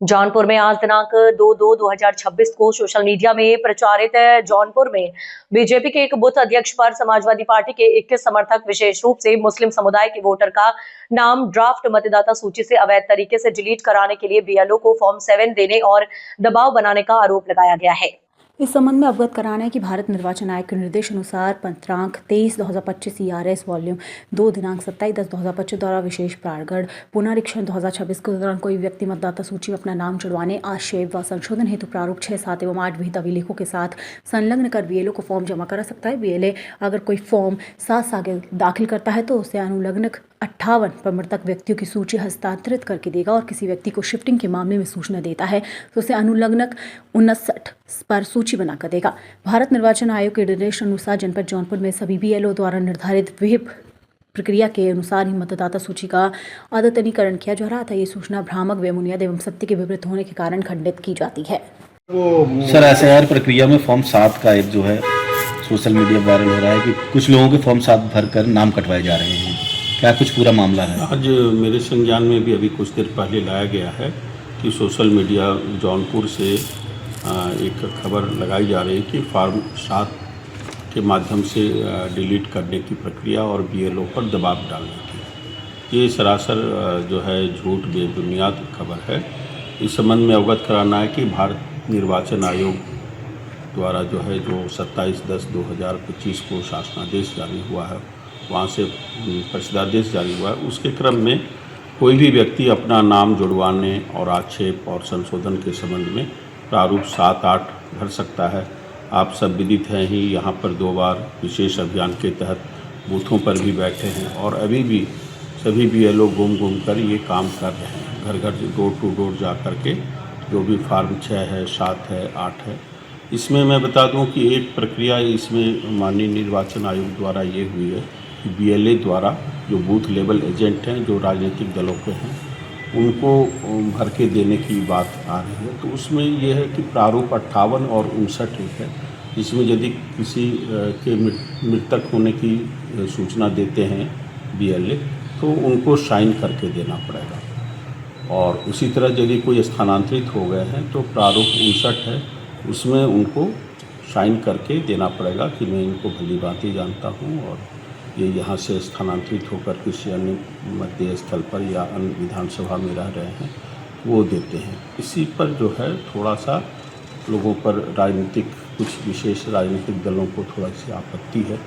जौनपुर में आज दिनांक 2/2/2026 को सोशल मीडिया में प्रचारित जौनपुर में बीजेपी के एक बूथ अध्यक्ष पर समाजवादी पार्टी के 21 समर्थक विशेष रूप से मुस्लिम समुदाय के वोटर का नाम ड्राफ्ट मतदाता सूची से अवैध तरीके से डिलीट कराने के लिए बीएलओ को फॉर्म 7 देने और दबाव बनाने का आरोप लगाया गया है। इस संबंध में अवगत कराना है कि भारत निर्वाचन आयोग के निर्देश अनुसार पंत्रांक 23/2025 ERS वॉल्यूम 2 दिनांक 27/10/2025 द्वारा विशेष प्रारगढ़ पुनरीक्षण 2026 के दौरान कोई व्यक्ति मतदाता सूची में अपना नाम जुड़वाने, आक्षेप व संशोधन हेतु प्रारूप 6, 7 एवं 8 विहित अभिलेखों के साथ संलग्न कर बीएलओ को फॉर्म जमा करा सकता है। बीएलए अगर कोई फॉर्म 7 से आगे दाखिल करता है तो उसे अनुलग्न 58 पर मृतक व्यक्तियों की सूची हस्तांतरित करके देगा और किसी व्यक्ति को शिफ्टिंग के मामले में सूचना देता है तो उसे अनुलग्नक 59 पर सूची बनाकर देगा। भारत निर्वाचन आयोग के निर्देश अनुसार जनपद जौनपुर में सभी बीएलओ द्वारा निर्धारित विहिप प्रक्रिया के अनुसार ही मतदाता सूची का अद्यतनीकरण किया जा रहा था। ये सूचना भ्रामक, बेबुनियाद एवं सत्य के विपरीत होने के कारण खंडित की जाती है। सर, एसआईआर प्रक्रिया में फॉर्म 7 का एक जो है सोशल मीडिया वायरल हो रहा है कि कुछ लोगों के फॉर्म 7 भरकर नाम कटवाए जा रहे हैं, क्या कुछ पूरा मामला है? आज मेरे संज्ञान में भी अभी कुछ देर पहले लाया गया है कि सोशल मीडिया जौनपुर से एक खबर लगाई जा रही है कि फॉर्म 7 के माध्यम से डिलीट करने की प्रक्रिया और बीएलओ पर दबाव डालने की, ये सरासर जो है झूठ, बेबुनियाद खबर है। इस संबंध में अवगत कराना है कि भारत निर्वाचन आयोग द्वारा जो 27/10/2025 को शासनादेश जारी हुआ है, वहाँ से परिषदादेश जारी हुआ है। उसके क्रम में कोई भी व्यक्ति अपना नाम जुड़वाने और आक्षेप और संशोधन के संबंध में प्रारूप 7, 8 भर सकता है। आप सब विदित हैं ही, यहाँ पर 2 बार विशेष अभियान के तहत बूथों पर भी बैठे हैं और अभी भी सभी बीएलओ घूम कर ये काम कर रहे हैं, घर घर डोर टू डोर जा कर के जो भी फॉर्म 6 है, 7 है, 8 है। इसमें मैं बता दूं कि एक प्रक्रिया इसमें माननीय निर्वाचन आयोग द्वारा ये हुई है कि बीएलए द्वारा जो बूथ लेवल एजेंट हैं, जो राजनीतिक दलों के हैं, उनको भर के देने की बात आ रही है। तो उसमें यह है कि प्रारूप 58 और 59 है, इसमें यदि किसी के मृतक होने की सूचना देते हैं बीएलए तो उनको साइन करके देना पड़ेगा। और उसी तरह यदि कोई स्थानांतरित हो गए हैं तो प्रारूप 59 है, उसमें उनको साइन करके देना पड़ेगा कि मैं इनको भली भांति जानता हूँ और ये यहाँ से स्थानांतरित होकर किसी अन्य मतदेय स्थल पर या अन्य विधानसभा में रह रहे हैं, वो देते हैं। इसी पर जो है थोड़ा सा लोगों पर राजनीतिक, कुछ विशेष राजनीतिक दलों को थोड़ा सी आपत्ति है,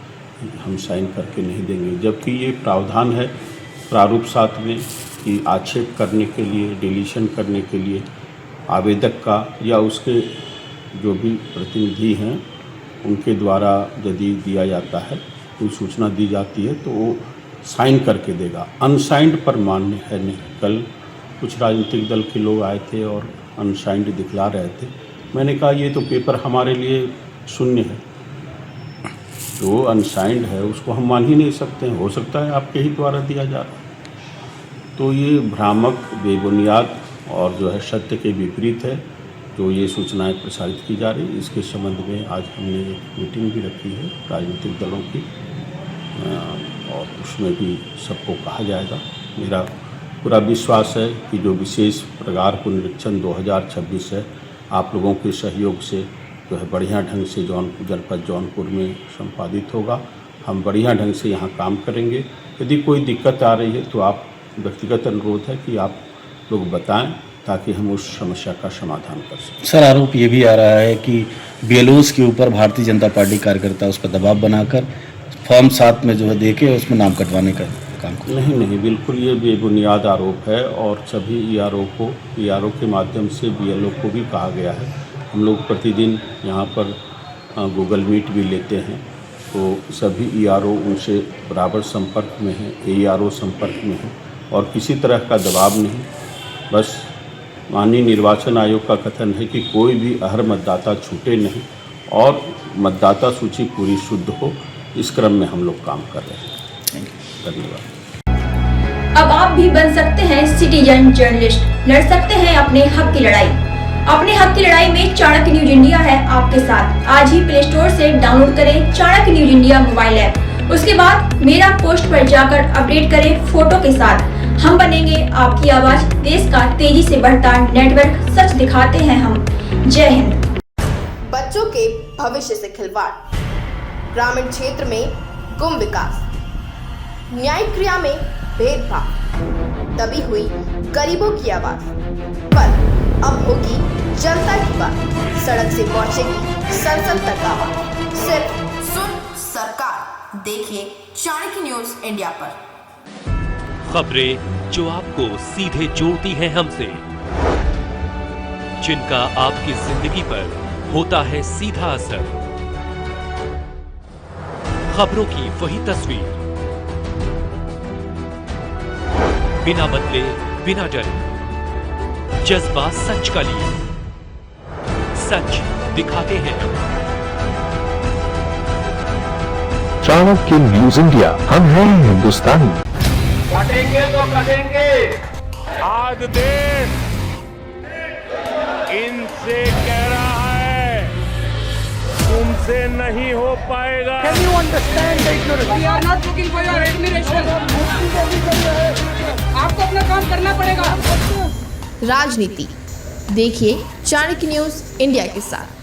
हम साइन करके नहीं देंगे, जबकि ये प्रावधान है प्रारूप 7 में कि आक्षेप करने के लिए, डिलीशन करने के लिए आवेदक का या उसके जो भी प्रतिनिधि हैं उनके द्वारा यदि दिया जाता है, कोई सूचना दी जाती है तो वो साइन करके देगा। अनसाइंड पर मान्य है नहीं। कल कुछ राजनीतिक दल के लोग आए थे और अनसाइंड दिखला रहे थे। मैंने कहा ये तो पेपर हमारे लिए शून्य है, जो अनसाइंड है उसको हम मान ही नहीं सकते हैं, हो सकता है आपके ही द्वारा दिया जा रहा है। तो ये भ्रामक, बेबुनियाद और जो है सत्य के विपरीत है जो ये सूचनाएं प्रसारित की जा रही। इसके संबंध में आज हमने एक मीटिंग भी रखी है राजनीतिक दलों की और उसमें भी सबको कहा जाएगा। मेरा पूरा विश्वास है कि जो विशेष प्रगार पुनरीक्षण 2026 है, आप लोगों के सहयोग से जो है बढ़िया ढंग से जनपद जौनपुर में संपादित होगा। हम बढ़िया ढंग से यहाँ काम करेंगे। यदि कोई दिक्कत आ रही है तो आप, व्यक्तिगत अनुरोध है कि आप लोग बताएं ताकि हम उस समस्या का समाधान कर सकें। सर, आरोप ये भी आ रहा है कि बीएलओस के ऊपर भारतीय जनता पार्टी कार्यकर्ता उस पर दबाव बनाकर फॉर्म 7 में जो है देके उसमें नाम कटवाने का काम कर। नहीं, बिल्कुल ये बेबुनियाद आरोप है और सभी ईआरओ के माध्यम से बीएलओ को भी कहा गया है। हम लोग प्रतिदिन यहाँ पर गूगल मीट भी लेते हैं, तो सभी ईआरओ उनसे बराबर संपर्क में हैं, एईआरओ संपर्क में हैं और किसी तरह का दबाव नहीं। बस माननीय निर्वाचन आयोग का कथन है कि कोई भी अहर मतदाता छूटे नहीं और मतदाता सूची पूरी शुद्ध हो, इस क्रम में हम लोग काम कर रहे हैं। धन्यवाद। अब आप भी बन सकते हैं सिटीजन जर्नलिस्ट, लड़ सकते हैं अपने हक की लड़ाई। अपने हक की लड़ाई में चाणक्य न्यूज इंडिया है आपके साथ। आज ही प्ले स्टोर से डाउनलोड करें Chanakya news India mobile app. उसके बाद मेरा पोस्ट पर जाकर अपडेट करें फोटो के साथ। हम बनेंगे आपकी आवाज, देश का तेजी से बढ़ता नेटवर्क, सच दिखाते हैं हम। जय हिंद। बच्चों के भविष्य से खिलवाड़, ग्रामीण क्षेत्र में गुम विकास, न्यायिक क्रिया में भेदभाव, दबी हुई गरीबों की आवाज, पर अब होगी जनता की बात, सड़क से पहुंचेगी संसद तक आवाज। सिर्फ सुन सरकार, देखिए चाणक्य न्यूज इंडिया पर। खबरें जो आपको सीधे जोड़ती हैं हमसे, जिनका आपकी जिंदगी पर होता है सीधा असर, खबरों की वही तस्वीर, बिना बदले बिना डरे, जज्बा सच का लिए, सच दिखाते हैं। चाणक्य न्यूज इंडिया, हम हैं हिंदुस्तानी। कटेंगे तो कटेंगे। आज देश इनसे कह रहा है तुमसे नहीं हो पाएगा। Can you understand the ignorance? We are not looking for your admiration. आपको अपना काम करना पड़ेगा। राजनीति देखिए चाणक्य न्यूज इंडिया के साथ।